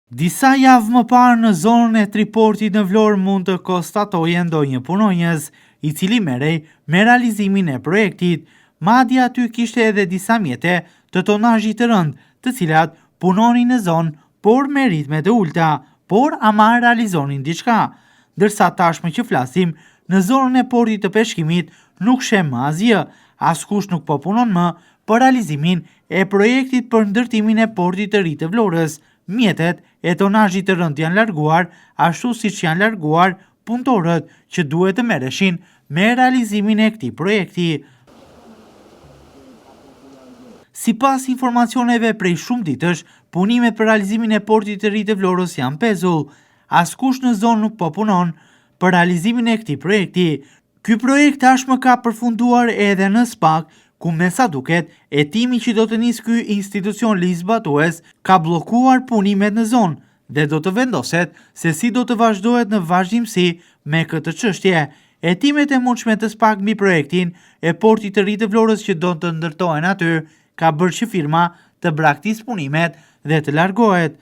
Disa javë më parë në zonën e Triportit në Vlorë mund të konstatojë ndonjë punonjës i cili merrej me realizimin e projektit, madje aty kishte edhe disa mjete të tonazhit të rënd, të cilat punonin në zonë por me ritme të ulta, por ama realizonin diçka, ndërsa tashmë që flasim, në zonën e portit të peshkimit nuk shem më asgjë, askush nuk po punon më për realizimin e projektit për ndërtimin e portit të ri të Vlorës. Mjetet e tonazhit të rënd janë larguar, ashtu siç janë larguar punëtorët që duhet të merreshin me realizimin e këtij projekti. Sipas informacioneve prej shumë ditësh, punimet për realizimin e portit të ri të Vlorës janë pezull. Askush në zonë nuk po punon për realizimin e këtij projekti. Ky projekt tashmë ka përfunduar edhe në SPAK, ku me sa duket, hetimi që do të nisë ky institucion ligjzbatues ka bllokuar punimet në zonë dhe do të vendoset se si do të vazhdohet në vazhdimsi me këtë çështje. Hetimet e mundshme të SPAK mbi projektin e portit të ri të Vlorës që do të ndërtohen aty ka bërë që firma të braktisë punimet dhe të largohet.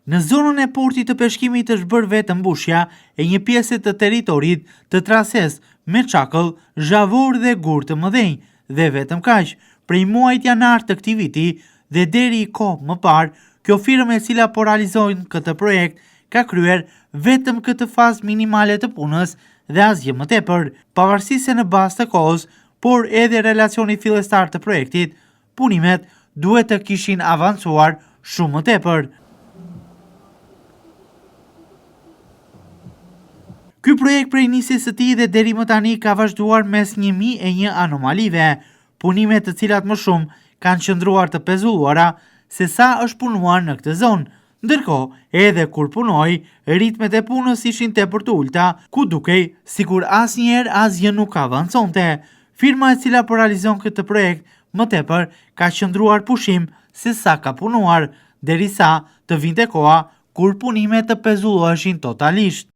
Në zonën e portit të peshkimit është bërë vetëm mbushja e një pjese të territorit të trases me çakëll, zhavor dhe gur të mëdhenj dhe vetëm kaq. Prej muajit janar të këtij viti dhe deri kohë më parë, kjo firmë e cila po realizon këtë projekt ka kryer vetëm këtë fazë minimale të punës dhe asgjë më tepër, pavarësisht se në bazë të kohës, por edhe relacioni fillestar të projektit, punimet duhet të kishin avancuar shumë më tepër. Ky projekt prej nisjes së tij dhe deri më tani ka vazhduar mes 1001 anomalive, punime të cilat më shumë kanë qëndruar të pezulluara se sa është punuar në këtë zonë. Ndërkohë, edhe kur punoi, ritmet e punës ishin tepër të ulta, ku dukej sikur asnjëherë asgjë nuk avanconte. Firma e cila po realizon këtë projekt më tepër ka qëndruar pushim se sa ka punuar, derisa të vinte koha kur punimet të pezulloheshin totalisht.